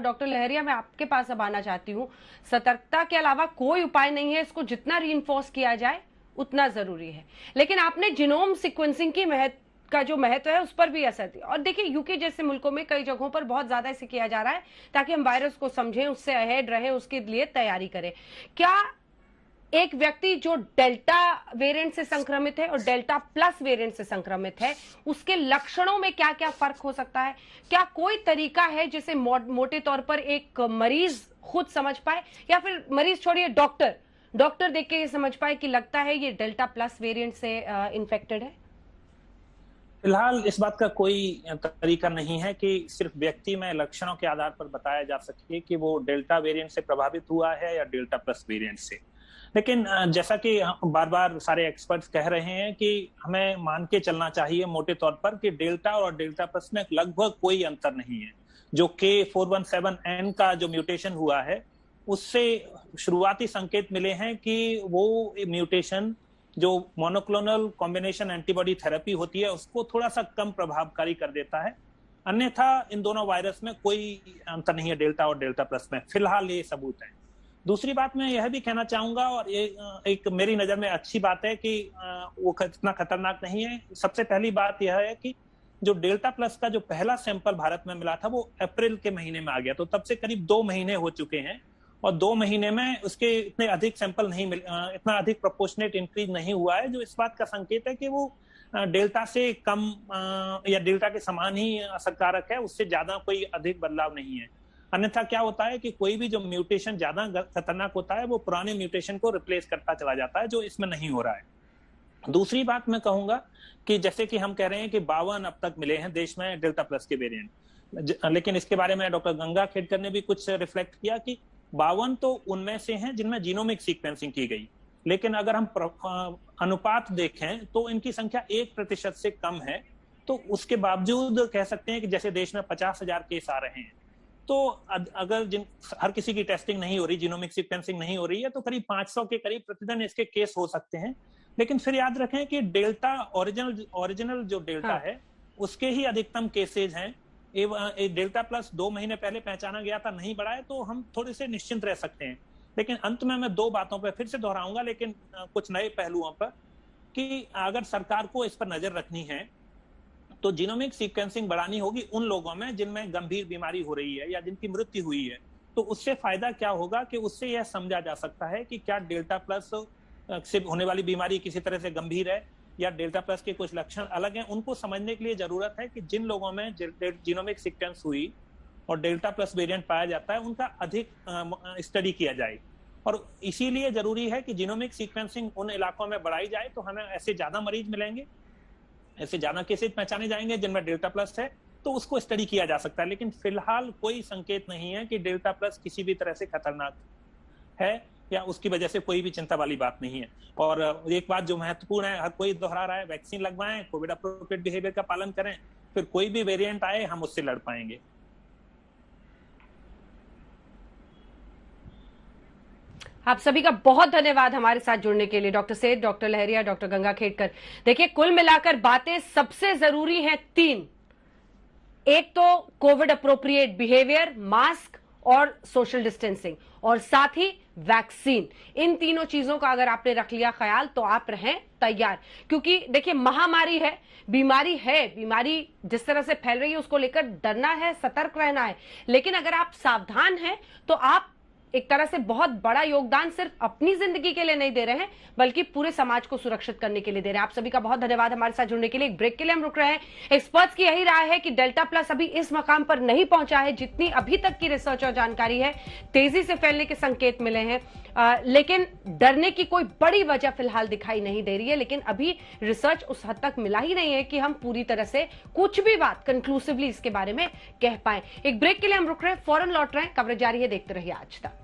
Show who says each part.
Speaker 1: Doctor लहरिया, मैं आपके पास अब आना चाहती हूँ। सतर्कता के अलावा कोई उपाय नहीं है, इसको जितना रीइंफोर्स किया जाए उतना जरूरी है। लेकिन आपने जीनोम सीक्वेंसिंग की का जो महत्व है उस पर भी असर दिया। और देखिए, यूके जैसे मुल्कों में कई जगहों पर बहुत ज्यादा इसे किया जा रहा है ताकि हम वायरस को समझें, उससे अहेड रहे, उसके लिए तैयारी करें। क्या एक व्यक्ति जो डेल्टा वेरिएंट से संक्रमित है और डेल्टा प्लस वेरिएंट से संक्रमित है, उसके लक्षणों में क्या क्या फर्क हो सकता है? क्या कोई तरीका है जिसे मोटे तौर पर एक मरीज खुद समझ पाए, या फिर मरीज छोड़िए, डॉक्टर देख के ये समझ पाए कि लगता है ये डेल्टा प्लस वेरिएंट से इन्फेक्टेड है?
Speaker 2: फिलहाल इस बात का कोई तरीका नहीं है कि सिर्फ व्यक्ति में लक्षणों के आधार पर बताया जा सके कि वो डेल्टा वेरिएंट से प्रभावित हुआ है या डेल्टा प्लस वेरिएंट से। लेकिन जैसा कि बार बार सारे एक्सपर्ट्स कह रहे हैं कि हमें मान के चलना चाहिए मोटे तौर पर कि डेल्टा और डेल्टा प्लस में लगभग कोई अंतर नहीं है। जो K417N का जो म्यूटेशन हुआ है, उससे शुरुआती संकेत मिले हैं कि वो म्यूटेशन जो मोनोक्लोनल कॉम्बिनेशन एंटीबॉडी थेरेपी होती है उसको थोड़ा सा कम प्रभावकारी कर देता है। अन्यथा इन दोनों वायरस में कोई अंतर नहीं है, डेल्टा और डेल्टा प्लस में। फिलहाल ये सबूत है। दूसरी बात मैं यह भी कहना चाहूंगा, और ये एक मेरी नजर में अच्छी बात है कि वो इतना खतरनाक नहीं है। सबसे पहली बात यह है कि जो डेल्टा प्लस का जो पहला सैंपल भारत में मिला था वो अप्रैल के महीने में आ गया, तो तब से करीब 2 महीने हो चुके हैं और 2 महीने में उसके इतने अधिक सैंपल नहीं मिल, इतना अधिक प्रोपोर्शनेट इंक्रीज नहीं हुआ है, जो इस बात का संकेत है कि वो डेल्टा से कम या डेल्टा के समान ही असरकारक है, उससे ज्यादा कोई अधिक बदलाव नहीं है। अन्यथा क्या होता है कि कोई भी जो म्यूटेशन ज्यादा खतरनाक होता है वो पुराने म्यूटेशन को रिप्लेस करता चला जाता है, जो इसमें नहीं हो रहा है। दूसरी बात मैं कहूंगा कि जैसे कि हम कह रहे हैं कि 52 अब तक मिले हैं देश में डेल्टा प्लस के वेरिएंट, लेकिन इसके बारे में डॉक्टर गंगा खेडकर ने भी कुछ रिफ्लेक्ट किया कि 52 तो उनमें से हैं जिनमें जीनोमिक सीक्वेंसिंग की गई, लेकिन अगर हम अनुपात देखें तो इनकी संख्या 1% से कम है। तो उसके बावजूद कह सकते हैं कि जैसे देश में 50,000 केस आ रहे हैं, तो अगर हर किसी की टेस्टिंग नहीं हो रही, जीनोमिक सीक्वेंसिंग नहीं हो रही है, तो करीब 500 के करीब प्रतिदिन इसके केस हो सकते हैं। लेकिन फिर याद रखें कि डेल्टा ओरिजिनल जो डेल्टा है उसके ही अधिकतम केसेज हैं। डेल्टा प्लस 2 महीने पहले पहचाना गया था, नहीं बढ़ा है, तो हम थोड़े से निश्चिंत रह सकते हैं। लेकिन अंत में मैं 2 बातों पर फिर से दोहराऊंगा, लेकिन कुछ नए पहलुओं पर, कि अगर सरकार को इस पर नजर रखनी है तो जीनोमिक सीक्वेंसिंग बढ़ानी होगी उन लोगों में जिनमें गंभीर बीमारी हो रही है या जिनकी मृत्यु हुई है। तो उससे फायदा क्या होगा कि उससे यह समझा जा सकता है कि क्या डेल्टा प्लस से होने वाली बीमारी किसी तरह से गंभीर है या डेल्टा प्लस के कुछ लक्षण अलग हैं। उनको समझने के लिए जरूरत है कि जिन लोगों में जीनोमिक सीक्वेंस हुई और डेल्टा प्लस वेरिएंट पाया जाता है उनका अधिक स्टडी किया जाए, और इसीलिए जरूरी है कि जीनोमिक सीक्वेंसिंग उन इलाकों में बढ़ाई जाए, तो हमें ऐसे ज्यादा मरीज मिलेंगे, ऐसे ज्यादा केसेज पहचाने जाएंगे जिनमें डेल्टा प्लस है, तो उसको स्टडी किया जा सकता है। लेकिन फिलहाल कोई संकेत नहीं है कि डेल्टा प्लस किसी भी तरह से खतरनाक है या उसकी वजह से कोई भी चिंता वाली बात नहीं है। और एक बात जो महत्वपूर्ण है, हर कोई दोहरा रहा है, वैक्सीन लगवाएं, कोविड अप्रोप्रिएट बिहेवियर का पालन करें, फिर कोई भी वेरिएंट आए हम उससे लड़ पाएंगे।
Speaker 1: आप सभी का बहुत धन्यवाद हमारे साथ जुड़ने के लिए, डॉक्टर सेठ, डॉक्टर लहरिया, डॉक्टर गंगा खेडकर। देखिए, कुल मिलाकर बातें सबसे जरूरी हैं 3। एक तो कोविड अप्रोप्रिएट बिहेवियर, मास्क और सोशल डिस्टेंसिंग, और साथ ही वैक्सीन। इन तीनों चीजों का अगर आपने रख लिया ख्याल तो आप रहें तैयार, क्योंकि देखिए महामारी है, बीमारी जिस तरह से फैल रही है उसको लेकर डरना है, सतर्क रहना है। लेकिन अगर आप सावधान हैं तो आप एक तरह से बहुत बड़ा योगदान सिर्फ अपनी जिंदगी के लिए नहीं दे रहे हैं, बल्कि पूरे समाज को सुरक्षित करने के लिए दे रहे हैं। आप सभी का बहुत धन्यवाद हमारे साथ जुड़ने के लिए। एक ब्रेक के लिए हम रुक रहे हैं। एक्सपर्ट्स की यही राय है कि डेल्टा प्लस अभी इस मकाम पर नहीं पहुंचा है, जितनी अभी तक की रिसर्च और जानकारी है, तेजी से फैलने के संकेत मिले हैं, लेकिन डरने की कोई बड़ी वजह फिलहाल दिखाई नहीं दे रही है। लेकिन अभी रिसर्च उस हद तक मिला ही नहीं है कि हम पूरी तरह से कुछ भी बात कंक्लूसिवली इसके बारे में कह पाए। एक ब्रेक के लिए हम रुक रहे हैं, फौरन लौट रहे हैं, कवरेज जारी है, देखते रहिए आज तक।